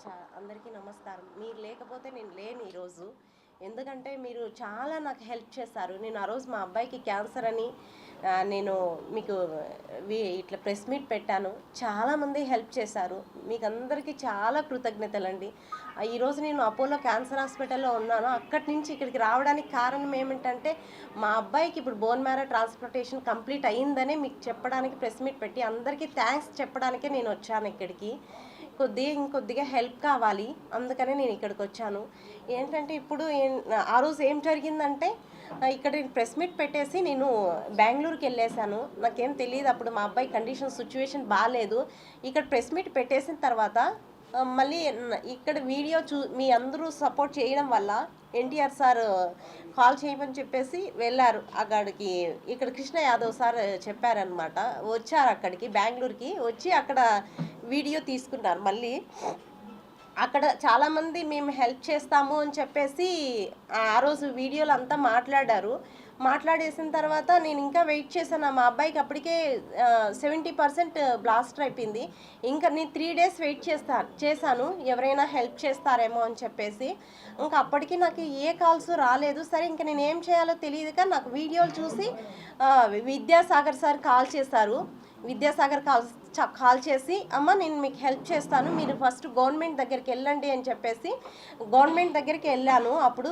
అందరికీ నమస్కారం. మీరు లేకపోతే నేను లేను ఈరోజు. ఎందుకంటే మీరు చాలా నాకు హెల్ప్ చేశారు. నేను ఆ రోజు మా అబ్బాయికి క్యాన్సర్ అని నేను మీకు ఇట్లా ప్రెస్ మీట్ పెట్టాను. చాలామంది హెల్ప్ చేశారు. మీకు అందరికీ చాలా కృతజ్ఞతలండి. ఈరోజు నేను అపోలో క్యాన్సర్ హాస్పిటల్లో ఉన్నాను. అక్కడి నుంచి ఇక్కడికి రావడానికి కారణం ఏమిటంటే మా అబ్బాయికి ఇప్పుడు బోన్ మ్యారో ట్రాన్స్ప్లాంటేషన్ కంప్లీట్ అయ్యిందనే మీకు చెప్పడానికి ప్రెస్ మీట్ పెట్టి అందరికీ థ్యాంక్స్ చెప్పడానికే నేను వచ్చాను ఇక్కడికి. ఇంకొద్దిగా హెల్ప్ కావాలి, అందుకనే నేను ఇక్కడికి వచ్చాను. ఏంటంటే ఇప్పుడు ఆ రోజు ఏం జరిగిందంటే ఇక్కడ ప్రెస్ మీట్ పెట్టేసి నేను బెంగళూరుకి వెళ్ళేసాను. నాకేం తెలియదు అప్పుడు మా అబ్బాయి కండిషన్ సిచ్యువేషన్ బాగాలేదు. ఇక్కడ ప్రెస్ మీట్ పెట్టేసిన తర్వాత మళ్ళీ ఇక్కడ వీడియో మీ అందరూ సపోర్ట్ చేయడం వల్ల ఎన్టీఆర్ సార్ కాల్ చేయమని చెప్పేసి వెళ్ళారు అక్కడికి. ఇక్కడ కృష్ణ యాదవ్ సార్ చెప్పారనమాట. వచ్చారు అక్కడికి బెంగళూరుకి వచ్చి అక్కడ వీడియో తీసుకున్నారు. మళ్ళీ అక్కడ చాలామంది మేము హెల్ప్ చేస్తాము అని చెప్పేసి ఆ రోజు వీడియోలు అంతా మాట్లాడేసిన తర్వాత నేను ఇంకా వెయిట్ చేశాను. మా అబ్బాయికి అప్పటికే 70% బ్లాస్టర్ అయిపోయింది. ఇంకా నేను 3 days వెయిట్ చేశాను ఎవరైనా హెల్ప్ చేస్తారేమో అని చెప్పేసి. ఇంకా అప్పటికి నాకు ఏ కాల్స్ రాలేదు. సరే ఇంకా నేను ఏం చేయాలో తెలియదుక నాకు వీడియోలు చూసి విద్యాసాగర్ సార్ కాల్ చేశారు. విద్యాసాగర్ కాల్ చేసి అమ్మ నేను మీకు హెల్ప్ చేస్తాను, మీరు ఫస్ట్ గవర్నమెంట్ దగ్గరికి వెళ్ళండి అని చెప్పేసి గవర్నమెంట్ దగ్గరికి వెళ్ళాను. అప్పుడు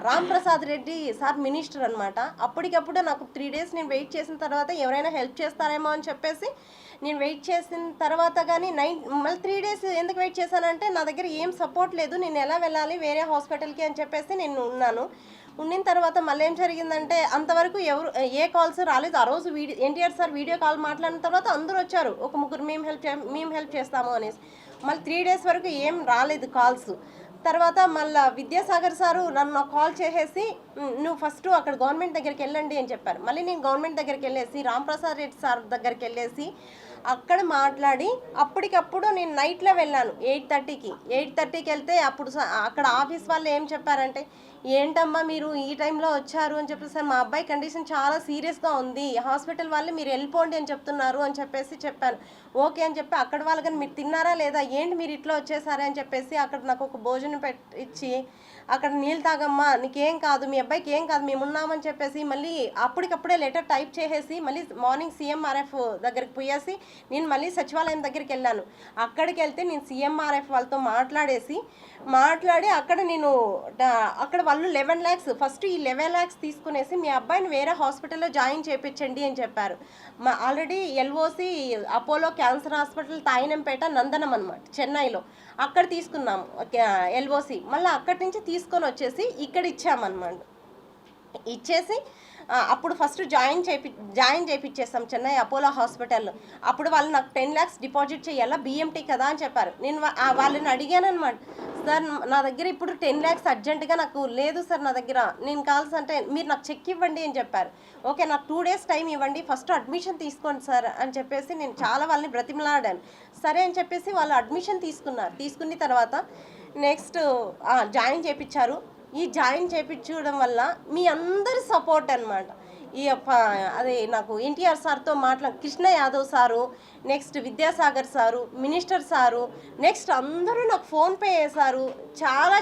రామ్ ప్రసాద్ రెడ్డి సార్ మినిస్టర్ అనమాట. అప్పటికప్పుడు నాకు 3 days నేను వెయిట్ చేసిన తర్వాత ఎవరైనా హెల్ప్ చేస్తారేమో అని చెప్పేసి నేను వెయిట్ చేసిన తర్వాత కానీ మళ్ళీ 3 days ఎందుకు వెయిట్ చేశానంటే నా దగ్గర ఏం సపోర్ట్ లేదు, నేను ఎలా వెళ్ళాలి వేరే హాస్పిటల్కి అని చెప్పేసి నేను ఉండిన తర్వాత మళ్ళీ ఏం జరిగిందంటే అంతవరకు ఏ కాల్స్ రాలేదు. ఆ రోజు ఎన్టీఆర్ సార్ వీడియో కాల్ మాట్లాడిన తర్వాత అందరూ వచ్చారు, ఒక ముగ్గురు మేము హెల్ప్ చేస్తాము అనేసి. మళ్ళీ 3 days వరకు ఏం రాలేదు కాల్స్. తర్వాత మళ్ళీ విద్యాసాగర్ సారు నన్ను కాల్ చేసేసి నువ్వు ఫస్ట్ అక్కడ గవర్నమెంట్ దగ్గరికి వెళ్ళండి అని చెప్పారు. మళ్ళీ నేను గవర్నమెంట్ దగ్గరికి వెళ్ళేసి రాంప్రసాద్ రెడ్డి సార్ దగ్గరికి వెళ్ళేసి అక్కడ మాట్లాడి అప్పటికప్పుడు నేను నైట్లో వెళ్ళాను 8:30కి వెళ్తే అప్పుడు అక్కడ ఆఫీస్ వాళ్ళు ఏం చెప్పారంటే ఏంటమ్మా మీరు ఈ టైంలో వచ్చారు అని చెప్పేసి, సార్ మా అబ్బాయి కండిషన్ చాలా సీరియస్గా ఉంది, హాస్పిటల్ వాళ్ళు మీరు వెళ్ళిపోండి అని చెప్తున్నారు అని చెప్పేసి చెప్పాను. ఓకే అని చెప్పి అక్కడ వాళ్ళు కానీ మీరు తిన్నారా లేదా, ఏంటి మీరు ఇట్లా వచ్చేసారా అని చెప్పేసి అక్కడ నాకు ఒక భోజనం ఇచ్చి అక్కడ నీళ్ళు తాగమ్మా నీకేం కాదు, మీ అబ్బాయికి ఏం కాదు, మేము ఉన్నామని చెప్పేసి మళ్ళీ అప్పటికప్పుడే లెటర్ టైప్ చేసేసి మళ్ళీ మార్నింగ్ సీఎంఆర్ఎఫ్ దగ్గరికి పోయేసి నేను మళ్ళీ సచివాలయం దగ్గరికి వెళ్ళాను. అక్కడికి వెళ్తే నేను సీఎంఆర్ఎఫ్ వాళ్ళతో మాట్లాడి అక్కడ వాళ్ళు 11 lakhs ఫస్ట్ ఈ 11 lakhs తీసుకునేసి మీ అబ్బాయిని వేరే హాస్పిటల్లో జాయిన్ చేయించండి అని చెప్పారు. Already LOC Apollo cancer hospital Teynampet Nandanam అనమాట చెన్నైలో, అక్కడ తీసుకున్నాము ఎల్ఓసి. మళ్ళీ అక్కడి నుంచి తీసుకొని వచ్చేసి ఇక్కడ ఇచ్చామన్నమాట. ఇచ్చేసి అప్పుడు ఫస్ట్ జాయిన్ చేయించేస్తాం చెన్నై అపోలో హాస్పిటల్లో. అప్పుడు వాళ్ళు నాకు 10 lakhs డిపాజిట్ చేయాలా, బిఎంటీ కదా అని చెప్పారు. నేను వాళ్ళని అడిగాను అనమాట, సార్ నా దగ్గర ఇప్పుడు 10 lakhs అర్జెంటుగా నాకు లేదు సార్ నా దగ్గర, నేను కాల్స్ అంటే మీరు నాకు చెక్ ఇవ్వండి అని చెప్పారు. ఓకే నాకు 2 days టైం ఇవ్వండి, ఫస్ట్ అడ్మిషన్ తీసుకోండి సార్ అని చెప్పేసి నేను చాలా వాళ్ళని బ్రతిమలాడాను. సరే అని చెప్పేసి వాళ్ళు అడ్మిషన్ తీసుకున్న తర్వాత నెక్స్ట్ జాయిన్ చేయించారు. ఈ జాయిన్ చేయించడం వల్ల మీ అందరి సపోర్ట్ అనమాట. అదే నాకు ఎన్టీఆర్ సార్తో Krishna Yadav sir, next Vidyasagar sir, minister sir, next అందరూ నాకు ఫోన్పే చేశారు.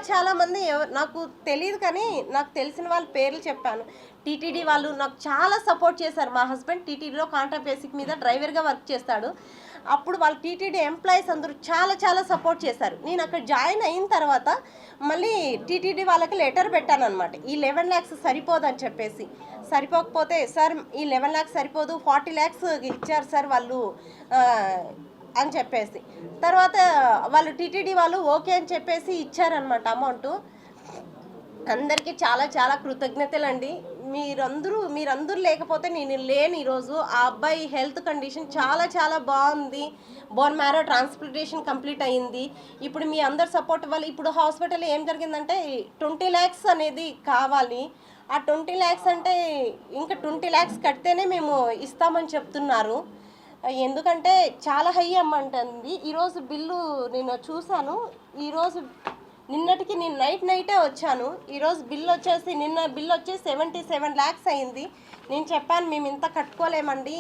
చాలామంది నాకు తెలియదు కానీ నాకు తెలిసిన వాళ్ళ పేర్లు చెప్పాను. టీటీడీ వాళ్ళు నాకు చాలా సపోర్ట్ చేశారు. మా హస్బెండ్ టీటీడీలో కాంట్రాక్ట్ బేసిక్ మీద డ్రైవర్గా వర్క్ చేస్తాడు. అప్పుడు వాళ్ళ టీటీడీ ఎంప్లాయీస్ అందరూ చాలా సపోర్ట్ చేశారు. నేను అక్కడ జాయిన్ అయిన తర్వాత మళ్ళీ టీటీడీ వాళ్ళకి లెటర్ పెట్టాను అనమాట, ఈ 11 lakhs సరిపోదని చెప్పేసి. సరిపోకపోతే సార్ ఈ 11 lakhs సరిపోదు, 40 lakhs ఇచ్చారు సార్ వాళ్ళు అని చెప్పేసి. తర్వాత వాళ్ళు టీటీడీ వాళ్ళు ఓకే అని చెప్పేసి ఇచ్చారనమాట అమౌంట్. అందరికీ చాలా కృతజ్ఞతలండి. మీరందరూ లేకపోతే నేను లేను ఈరోజు. ఆ అబ్బాయి హెల్త్ కండిషన్ చాలా బాగుంది. బోన్ మ్యారో ట్రాన్స్ప్లాంటేషన్ కంప్లీట్ అయ్యింది. ఇప్పుడు మీ అందరు సపోర్ట్ వల్ల ఇప్పుడు హాస్పిటల్లో ఏం జరిగిందంటే 20 lakhs అనేది కావాలి. ఆ 20 lakhs అంటే ఇంకా 20 lakhs కడితేనే మేము ఇస్తామని చెప్తున్నారు. ఎందుకంటే చాలా హై అమౌంట్ అండి. ఈరోజు బిల్లు నేను చూశాను. నిన్నటికి నేను నైటే వచ్చాను. ఈరోజు నిన్న బిల్ వచ్చేసి 77 lakhs అయింది. నేను చెప్పాను మేము ఇంత కట్టుకోలేమండి,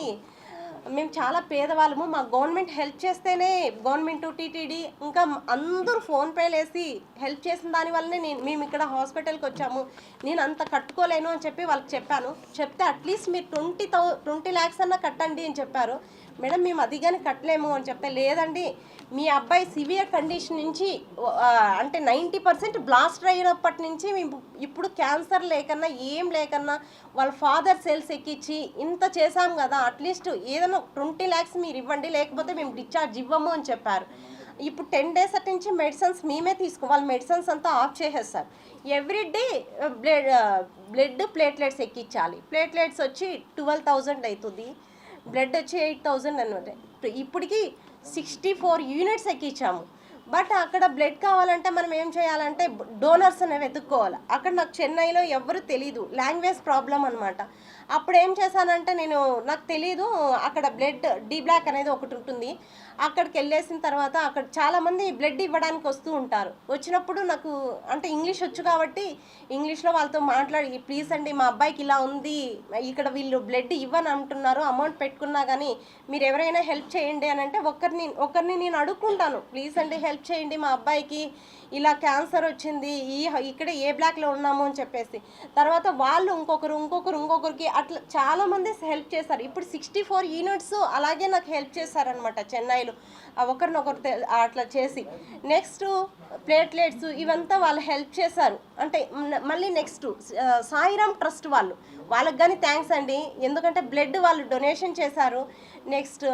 మేము చాలా పేదవాళ్ళము, మాకు గవర్నమెంట్ హెల్ప్ చేస్తేనే, గవర్నమెంట్ టీటీడీ ఇంకా అందరూ ఫోన్పేలు వేసి హెల్ప్ చేసిన దానివల్లనే మేము ఇక్కడ హాస్పిటల్కి వచ్చాము, నేను అంత కట్టుకోలేను అని చెప్పి వాళ్ళకి చెప్పాను. చెప్తే అట్లీస్ట్ మీరు 20 lakhs అన్నా కట్టండి అని చెప్పారు. మేడం మేము అది కానీ కట్టలేము అని చెప్తే, లేదండి మీ అబ్బాయి సివియర్ కండిషన్ నుంచి అంటే 90% బ్లాస్టర్ అయినప్పటి నుంచి మేము ఇప్పుడు క్యాన్సర్ లేకన్నా ఏం లేకన్నా వాళ్ళ ఫాదర్ సెల్స్ ఎక్కించి ఇంత చేశాం కదా, అట్లీస్ట్ ఏదైనా 20 lakhs మీరు ఇవ్వండి, లేకపోతే మేము డిశ్చార్జ్ ఇవ్వము అని చెప్పారు. ఇప్పుడు 10 days అటు నుంచి మెడిసిన్స్ మేమే వాళ్ళ మెడిసిన్స్ అంతా ఆఫ్ చేసేస్తారు. ఎవ్రీడే బ్లడ్ ప్లేట్లెట్స్ ఎక్కించాలి. ప్లేట్లెట్స్ వచ్చి 12,000 అవుతుంది, బ్లడ్ వచ్చి 8,000 అనమాట. ఇప్పటికి 64 యూనిట్స్ ఎక్కించాము. బట్ అక్కడ బ్లడ్ కావాలంటే మనం ఏం చేయాలంటే డోనర్స్ అనేవి వెతుక్కోవాలి. అక్కడ నాకు చెన్నైలో ఎవరు తెలీదు, లాంగ్వేజ్ ప్రాబ్లం అనమాట. అప్పుడు ఏం చేశానంటే నాకు తెలీదు, అక్కడ బ్లడ్ డి బ్లాక్ అనేది ఒకటి ఉంటుంది. అక్కడికి వెళ్ళేసిన తర్వాత అక్కడ చాలామంది బ్లడ్ ఇవ్వడానికి వస్తూ ఉంటారు. వచ్చినప్పుడు నాకు అంటే ఇంగ్లీష్ వచ్చు కాబట్టి ఇంగ్లీష్లో వాళ్ళతో మాట్లాడి, ప్లీజ్ అండి మా అబ్బాయికి ఇలా ఉంది, ఇక్కడ వీళ్ళు బ్లడ్ ఇవ్వని అంటున్నారు, అమౌంట్ పెట్టుకున్నా కానీ మీరు ఎవరైనా హెల్ప్ చేయండి అని అంటే ఒకరిని నేను అడుక్కుంటాను, ప్లీజ్ అండి హెల్ప్ చేయండి మా అబ్బాయికి ఇలా క్యాన్సర్ వచ్చింది, ఇక్కడ ఏ బ్లాక్లో ఉన్నాము అని చెప్పేసి. తర్వాత వాళ్ళు ఇంకొకరికి అట్లా చాలామంది హెల్ప్ చేశారు. ఇప్పుడు 64 యూనిట్స్ అలాగే నాకు హెల్ప్ చేశారనమాట చెన్నైలో, ఒకరినొకరు అట్లా చేసి. నెక్స్ట్ ప్లేట్లెట్స్ ఇవంతా వాళ్ళు హెల్ప్ చేశారు. అంటే మళ్ళీ నెక్స్ట్ సాయిరామ్ ట్రస్ట్ వాళ్ళకి కానీ థ్యాంక్స్ అండి, ఎందుకంటే బ్లడ్ వాళ్ళు డొనేషన్ చేశారు. నెక్స్ట్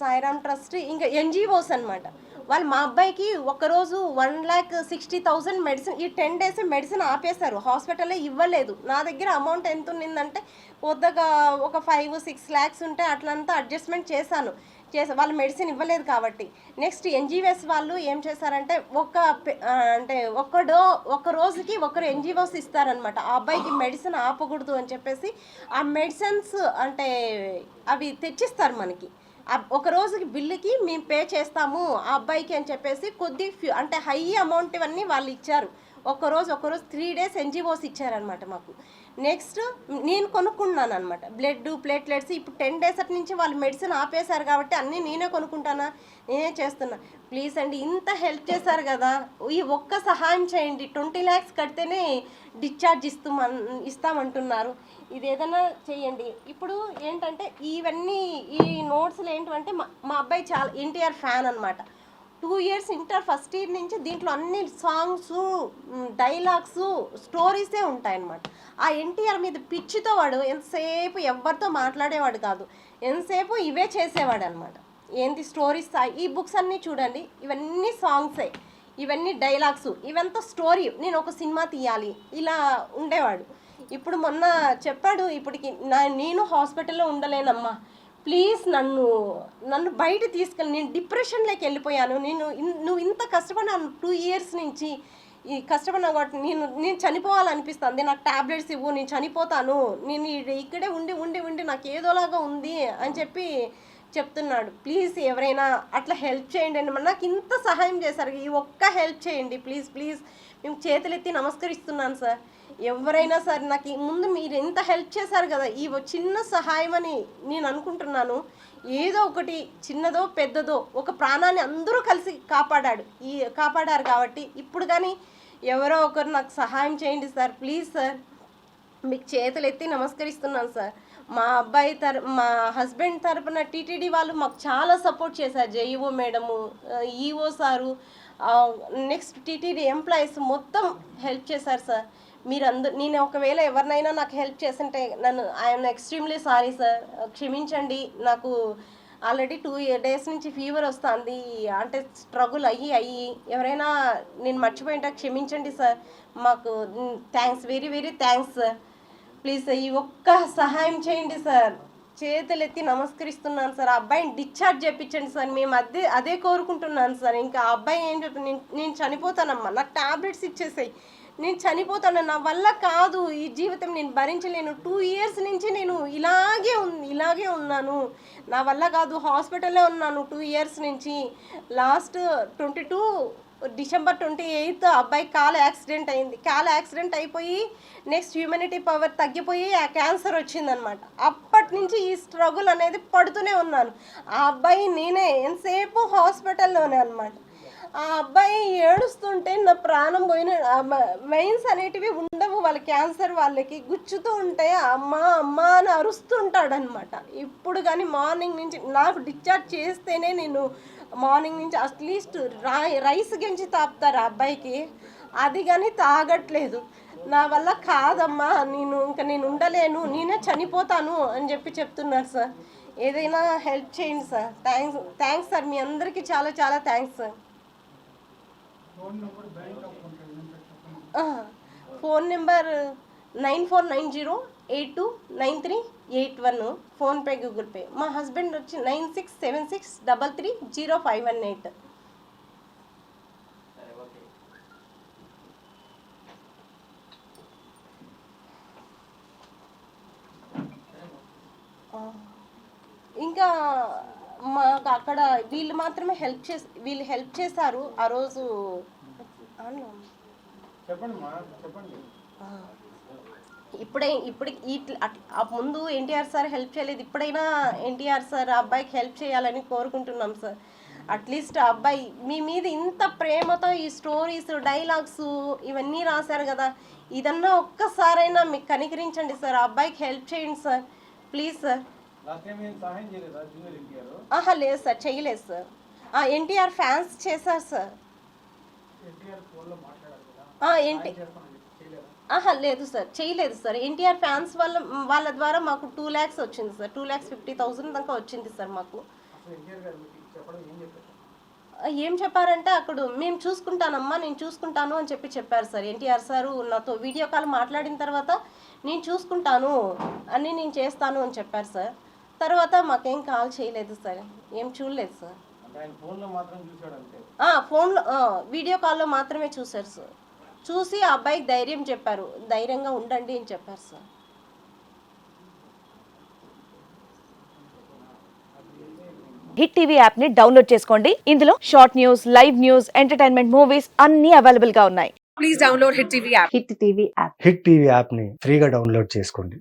సాయిరామ్ ట్రస్ట్, ఇంకా ఎన్జిఓస్ అనమాట. వాళ్ళు మా అబ్బాయికి ఒకరోజు 1,60,000 మెడిసిన్, ఈ 10 days మెడిసిన్ ఆపేశారు, హాస్పిటల్లో ఇవ్వలేదు. నా దగ్గర అమౌంట్ ఎంత ఉన్నిందంటే కొద్దిగా ఒక 5-6 lakhs ఉంటే అట్లంతా అడ్జస్ట్మెంట్ చేశాను. వాళ్ళు మెడిసిన్ ఇవ్వలేదు కాబట్టి. నెక్స్ట్ ఎన్జిఓస్ వాళ్ళు ఏం చేశారంటే ఒక రోజుకి ఒకరు ఎన్జిఓస్ ఇస్తారనమాట. ఆ అబ్బాయికి మెడిసిన్ ఆపకూడదు అని చెప్పేసి ఆ మెడిసిన్స్ అంటే అవి తెచ్చిస్తారు మనకి. ఒక రోజుకి బిల్లుకి మేము పే చేస్తాము ఆ అబ్బాయికి అని చెప్పేసి అంటే హై అమౌంట్ ఇవన్నీ వాళ్ళు ఇచ్చారు. ఒకరోజు 3 days ఎన్జిఓస్ ఇచ్చారనమాట మాకు. నెక్స్ట్ నేను కొనుక్కున్నాను అనమాట బ్లడ్ ప్లేట్లెట్స్. ఇప్పుడు 10 days అటు నుంచి వాళ్ళు మెడిసిన్ ఆపేశారు కాబట్టి అన్నీ నేనే కొనుక్కుంటానా, నేనే చేస్తున్నా. ప్లీజ్ అండి ఇంత హెల్ప్ చేశారు కదా, ఈ ఒక్క సహాయం చేయండి. 20 lakhs కడితేనే డిశ్చార్జ్ ఇస్తామంటున్నారు, ఇది ఏదైనా చేయండి. ఇప్పుడు ఏంటంటే ఈ నోట్స్లు ఏంటంటే మా అబ్బాయి చాలా ఎన్టీఆర్ ఫ్యాన్ అనమాట. 2 years ఇంటర్ ఫస్ట్ ఇయర్ నుంచి దీంట్లో అన్ని సాంగ్స్, డైలాగ్స్, స్టోరీసే ఉంటాయన్నమాట. ఆ ఎన్టీఆర్ మీద పిచ్చితో వాడు ఎంతసేపు ఎవరితో మాట్లాడేవాడు కాదు, ఎంతసేపు ఇవే చేసేవాడు అనమాట. ఏంటి స్టోరీస్, ఈ బుక్స్ అన్నీ చూడండి, ఇవన్నీ సాంగ్సే, ఇవన్నీ డైలాగ్స్, ఇవంతా స్టోరీ. నేను ఒక సినిమా తీయాలి ఇలా ఉండేవాడు. ఇప్పుడు మొన్న చెప్పాడు, ఇప్పటికి నేను హాస్పిటల్లో ఉండలేనమ్మా, ప్లీజ్ నన్ను బయట తీసుకెళ్ళి, నేను డిప్రెషన్లోకి వెళ్ళిపోయాను, నువ్వు ఇంత కష్టపడినాను 2 years నుంచి ఈ కష్టపడినా కాబట్టి నేను చనిపోవాలనిపిస్తుంది, నాకు టాబ్లెట్స్ ఇవ్వు, నేను చనిపోతాను, నేను ఇక్కడే ఉండి నాకు ఏదోలాగా ఉంది అని చెప్తున్నాడు. ప్లీజ్ ఎవరైనా అట్లా హెల్ప్ చేయండి అని, నాకు ఇంత సహాయం చేశారు, ఈ ఒక్క హెల్ప్ చేయండి ప్లీజ్. మేము చేతులెత్తి నమస్కరిస్తున్నాను సార్. ఎవరైనా సరే నాకు ముందు మీరు ఎంత హెల్ప్ చేశారు కదా, ఈ చిన్న సహాయం అని నేను అనుకుంటున్నాను. ఏదో ఒకటి చిన్నదో పెద్దదో ఒక ప్రాణాన్ని అందరూ కలిసి కాపాడారు కాబట్టి ఇప్పుడు కానీ ఎవరో ఒకరు నాకు సహాయం చేయండి సార్, ప్లీజ్ సార్. మీకు చేతులు ఎత్తి నమస్కరిస్తున్నాను సార్. మా హస్బెండ్ తరపున టీటీడీ వాళ్ళు మాకు చాలా సపోర్ట్ చేశారు. JEO madam, EO sir, next TTD employees మొత్తం హెల్ప్ చేశారు సార్. నేను ఒకవేళ ఎవరినైనా నాకు హెల్ప్ చేస్తుంటే ఐఎమ్ ఎక్స్ట్రీమ్లీ సారీ సార్, క్షమించండి. నాకు ఆల్రెడీ 2 days నుంచి ఫీవర్ వస్తుంది, అంటే స్ట్రగుల్ అయ్యి ఎవరైనా నేను మర్చిపోయింటే క్షమించండి సార్. మాకు thanks, very thanks sir. Please ఈ ఒక్క సహాయం చేయండి సార్, చేతులెత్తి నమస్కరిస్తున్నాను సార్. ఆ అబ్బాయిని డిశ్చార్జ్ చేయించండి సార్, మేము అదే కోరుకుంటున్నాను సార్. ఇంకా ఆ అబ్బాయి ఏం చెప్తాను, నేను చనిపోతానమ్మా, నాకు టాబ్లెట్స్ ఇచ్చేసాయి, నేను చనిపోతాను, నా వల్ల కాదు ఈ జీవితం, నేను భరించలేను, 2 years నుంచి నేను ఇలాగే ఉన్నాను, నా వల్ల కాదు, హాస్పిటల్లో ఉన్నాను 2 years నుంచి. లాస్ట్ 22 డిసెంబర్ 28 అబ్బాయి కాలు యాక్సిడెంట్ అయింది. కాలు యాక్సిడెంట్ అయిపోయి నెక్స్ట్ హ్యూమనిటీ పవర్ తగ్గిపోయి ఆ క్యాన్సర్ వచ్చిందనమాట. అప్పటి నుంచి ఈ స్ట్రగుల్ అనేది పడుతూనే ఉన్నాను. ఆ అబ్బాయి నేనే ఎంతసేపు హాస్పిటల్లోనే అనమాట. ఆ అబ్బాయి ఏడుస్తుంటే నా ప్రాణం పోయిన, వెయిన్స్ అనేటివి ఉండవు వాళ్ళ క్యాన్సర్ వాళ్ళకి, గుచ్చుతూ ఉంటే అమ్మ అమ్మ అని అరుస్తుంటాడనమాట. ఇప్పుడు కానీ మార్నింగ్ నుంచి నాకు డిశ్చార్జ్ చేస్తేనే నేను మార్నింగ్ నుంచి అట్లీస్ట్ రైస్ గెంచి తాపుతారు ఆ అబ్బాయికి, అది కానీ తాగట్లేదు. నా వల్ల కాదమ్మా, నేను ఉండలేను, నేనే చనిపోతాను అని చెప్తున్నారు సార్. ఏదైనా హెల్ప్ చేయండి సార్. థ్యాంక్స్ సార్, మీ అందరికీ చాలా చాలా thanks sir. Phone number 9490829381, PhonePe Google pay. మా హస్బెండ్ వచ్చి 9676330518. ఇంకా మాకు అక్కడ వీళ్ళు మాత్రమే హెల్ప్ చేశారు ఆ రోజు. ఇప్పుడు ముందు ఎన్టీఆర్ సార్ హెల్ప్ చేయలేదు, ఇప్పుడైనా ఎన్టీఆర్ సార్ ఆ అబ్బాయికి హెల్ప్ చేయాలని కోరుకుంటున్నాం సార్. అట్లీస్ట్ ఆ అబ్బాయి మీ మీద ఇంత ప్రేమతో ఈ స్టోరీస్ డైలాగ్స్ ఇవన్నీ రాశారు కదా, ఇదన్నా ఒక్కసారైనా మీకు కనికరించండి సార్, ఆ అబ్బాయికి హెల్ప్ చేయండి సార్ ప్లీజ్ సార్. లేదు సార్, చేయలేదు సార్. ఎన్టీఆర్ ఫ్యాన్స్ చేశారు సార్. లేదు సార్, చేయలేదు సార్. ఎన్టీఆర్ ఫ్యాన్స్ వాళ్ళ ద్వారా మాకు 2 lakhs వచ్చింది సార్. 2,50,000 దాకా వచ్చింది సార్ మాకు. ఏం చెప్పారంటే అక్కడ మేము చూసుకుంటానమ్మా, నేను చూసుకుంటాను అని చెప్పారు సార్. ఎన్టీఆర్ సారు నాతో వీడియో కాల్ మాట్లాడిన తర్వాత నేను చూసుకుంటాను అని, నేను చేస్తాను అని చెప్పారు సార్. తర్వాత మాకేం కాల్ చేయలేదు సార్, ఏం చూడలేదు సార్. ఫోన్లో వీడియో కాల్లో మాత్రమే చూశారు సార్. చూసి ఆ అబ్బాయికి ధైర్యం చెప్పారు, ధైర్యంగా ఉండండి అని చెప్పారు సార్. హిట్ టీవీ యాప్ ని డౌన్లోడ్ చేసుకోండి. ఇందులో short news, live news, entertainment movies అన్ని అవైలబుల్ గా ఉన్నాయి. Please download hit TV app. Hit TV app ని ఫ్రీగా డౌన్లోడ్ చేసుకోండి.